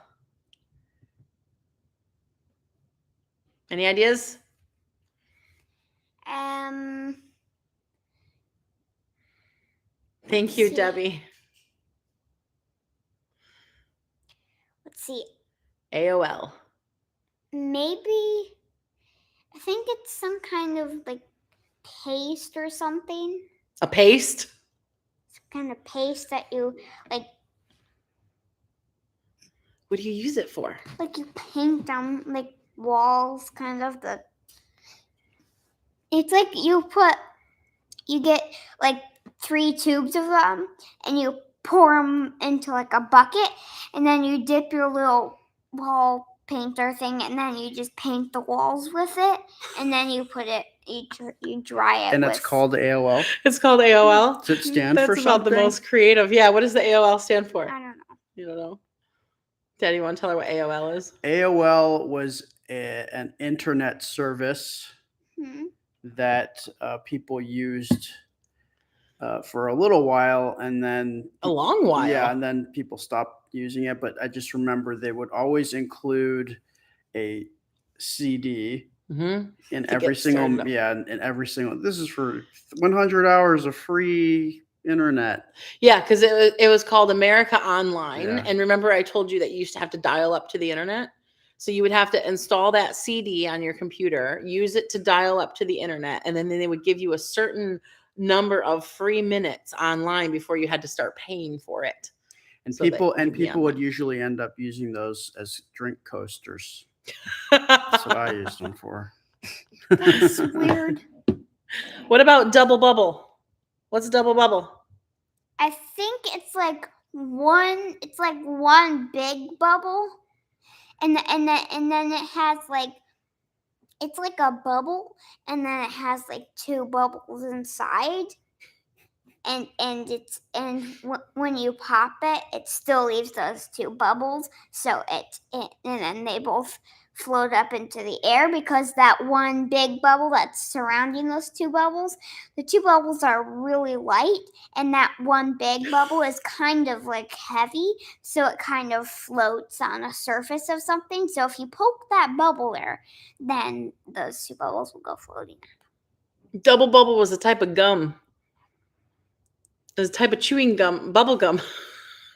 A: Any ideas? Thank you,
C: see.
A: Debbie.
C: Let's see.
A: AOL.
C: Maybe I think it's some kind of like paste or something.
A: A paste?
C: Some kind of paste that you like.
A: What do you use it for?
C: Like you paint on like walls, kind of the. It's like you get like 3 tubes of them, and you pour them into like a bucket, and then you dip your little wall painter thing, and then you just paint the walls with it, and then you put it, you dry it.
B: And it's called AOL.
A: It's called AOL.
B: Does it stand
A: That's
B: for
A: about
B: something?
A: the most creative. Yeah, what does the AOL stand for?
C: I don't know.
A: You don't know? Daddy, you want to tell her what AOL is?
B: AOL was an internet service that people used for a little while, and then
A: A long while.
B: Yeah, and then people stopped using it. But I just remember they would always include a CD in every single in every single. This is for 100 hours of free internet.
A: Yeah, because it was called America Online.
B: Yeah.
A: And remember, I told you that you used to have to dial up to the internet. So you would have to install that CD on your computer, use it to dial up to the internet, and then they would give you a certain number of free minutes online before you had to start paying for it.
B: And
A: So
B: people would usually end up using those as drink coasters. That's what I used them for.
C: That's weird.
A: What about Double Bubble? What's Double Bubble?
C: I think it's like one big bubble, and then it has like, it's like a bubble, and then it has like 2 bubbles inside, and when you pop it, it still leaves those 2 bubbles, so and then they both float up into the air, because that one big bubble that's surrounding those 2 bubbles, the 2 bubbles are really light, and that one big bubble is kind of like heavy, so it kind of floats on a surface of something. So if you poke that bubble there, then those 2 bubbles will go floating up.
A: Double Bubble was a type of gum. It was a type of chewing gum, bubble gum.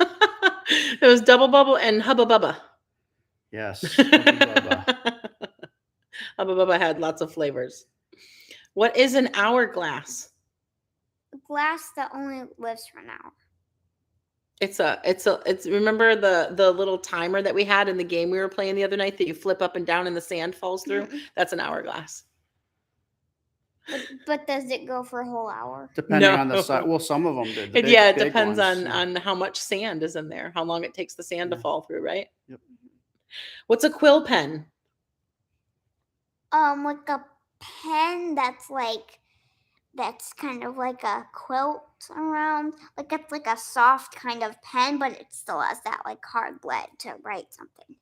A: It was Double Bubble and Hubba Bubba.
B: Yes. Hubba
A: Hubba Bubba had lots of flavors. What is an hourglass?
C: Glass that only lives for an hour.
A: It's remember the little timer that we had in the game we were playing the other night that you flip up and down and the sand falls through? That's an hourglass.
C: But does it go for a whole hour?
B: Depending on
A: No.
B: the size. Well, some of them did.
A: It depends on how much sand is in there, how long it takes the sand to fall through, right?
B: Yep.
A: What's a quill pen?
C: Like a pen that's kind of like a quilt around. Like it's like a soft kind of pen, but it still has that like hard lead to write something.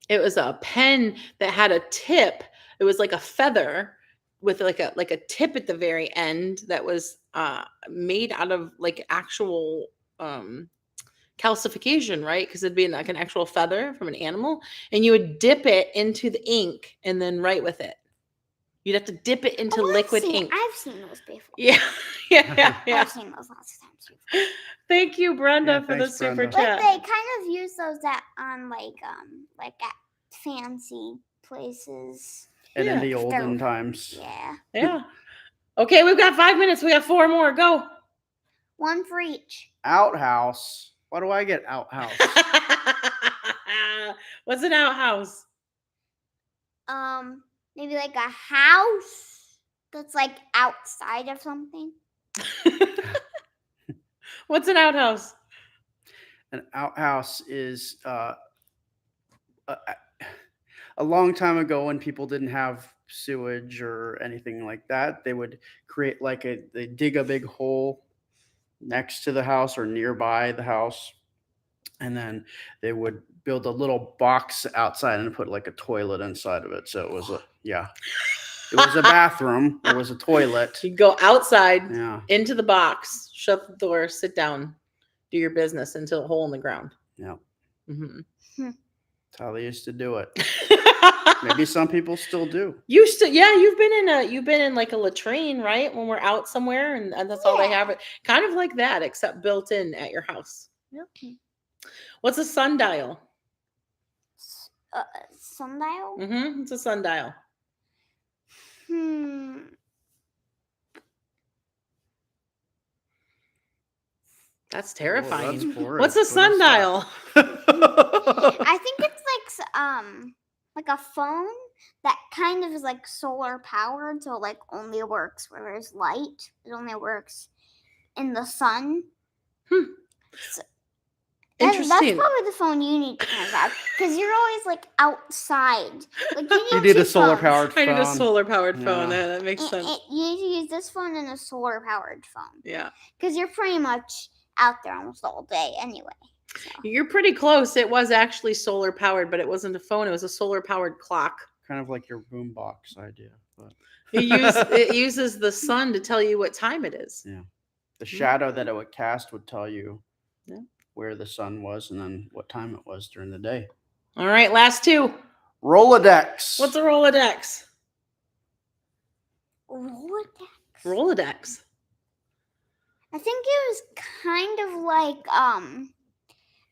A: It was a pen that had a tip. It was like a feather with like a tip at the very end that was made out of like actual calcification, right? Because it'd be like an actual feather from an animal, and you would dip it into the ink and then write with it. You'd have to dip it into liquid ink.
C: I've seen those before.
A: Yeah.
C: I've seen those lots of times before.
A: Thank you, Brenda, for the super chat.
C: But they kind of use those on like at fancy places.
B: And in the olden times.
A: Yeah. Okay, we've got 5 minutes. We got 4 more. Go.
C: One for each.
B: Outhouse. Why do I get outhouse?
A: What's an outhouse?
C: Maybe like a house that's like outside of something.
A: What's an outhouse?
B: An outhouse is a long time ago when people didn't have sewage or anything like that. They would create they dig a big hole next to the house or nearby the house, and then they would build a little box outside and put like a toilet inside of it. So it was it was a bathroom. There was a toilet.
A: You go outside into the box, shut the door, sit down, do your business until a hole in the ground.
B: Yeah.
A: Mm-hmm.
B: That's how they used to do it. Maybe some people still do.
A: You've been in like a latrine, right? When we're out somewhere and that's all they have. Kind of like that, except built in at your house. Yeah. What's a sundial?
C: Sundial?
A: Mm-hmm. It's a sundial. That's terrifying. What's a sundial?
C: I think it's like a phone that kind of is like solar powered, so it like only works where there's light. It only works in the sun. So,
A: interesting.
C: That's probably the phone you need to have because you're always like outside. Like
B: you need a solar powered phone.
A: I need a solar powered phone. That makes sense.
C: You need to use this phone and a solar powered phone.
A: Yeah.
C: Because you're pretty much out there almost all day anyway. So.
A: You're pretty close. It was actually solar powered, but it wasn't a phone. It was a solar powered clock.
B: Kind of like your boombox idea. But
A: it uses the sun to tell you what time it is.
B: Yeah. The shadow that it would cast would tell you where the sun was and then what time it was during the day.
A: All right, last 2.
B: Rolodex.
A: What's a Rolodex?
C: Rolodex. I think it was kind of like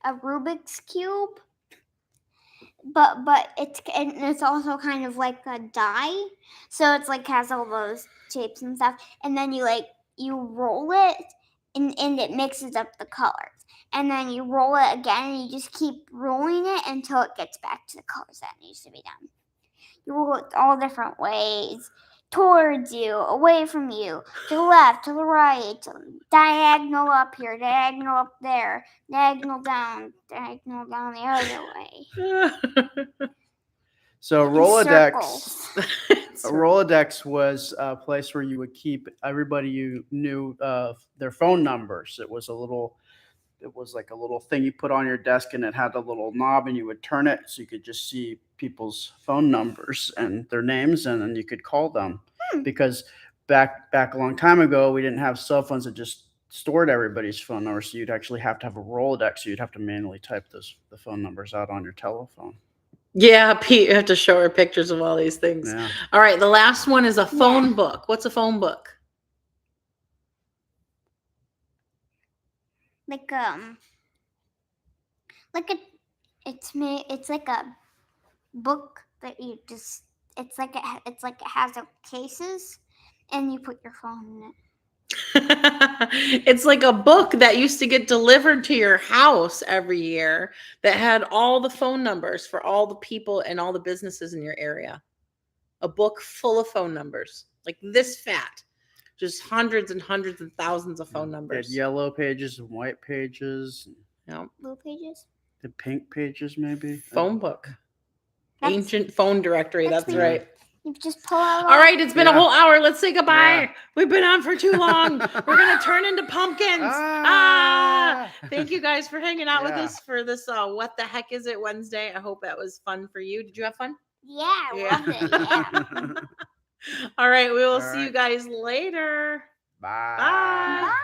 C: a Rubik's Cube, but it's also kind of like a die. So it's like has all those shapes and stuff, and then you roll it, and it mixes up the colors, and then you roll it again, and you just keep rolling it until it gets back to the colors that needs to be done. You roll it all different ways. Towards you, away from you, to the left, to the right, diagonal up here, diagonal up there, diagonal down the other way.
B: So Rolodex, a Rolodex was a place where you would keep everybody you knew their phone numbers. It was like a little thing you put on your desk, and it had a little knob, and you would turn it so you could just see people's phone numbers and their names, and then you could call them. Because back a long time ago, we didn't have cell phones that just stored everybody's phone numbers, so you'd actually have to have a Rolodex. So you'd have to manually type the phone numbers out on your telephone.
A: Yeah, Pete, you have to show her pictures of all these things.
B: Yeah.
A: All right, the last one is a phone book. What's a phone book?
C: It's like a book that you just it has cases, and you put your phone in it.
A: It's like a book that used to get delivered to your house every year that had all the phone numbers for all the people and all the businesses in your area. A book full of phone numbers, like this fat, just hundreds and hundreds and thousands of phone
B: They had
A: numbers.
B: yellow pages and white pages,
A: Yeah.
C: Blue pages.
B: the pink pages maybe.
A: Phone book.
C: That's-
A: Ancient phone directory.
C: that's
A: That's
C: when
A: right.
C: You just pull out.
A: All right, it's been a
B: Yeah.
A: whole hour. Let's say goodbye.
B: Yeah.
A: We've been on for too long. We're gonna turn into pumpkins. Thank you guys for hanging out with
B: Yeah.
A: us for this What the Heck Is It Wednesday. I hope that was fun for you. Did you have fun?
C: Yeah, I love it. Yeah.
A: All right, we will
B: All
A: see you
B: right.
A: guys later.
B: Bye.
A: Bye.
C: Bye.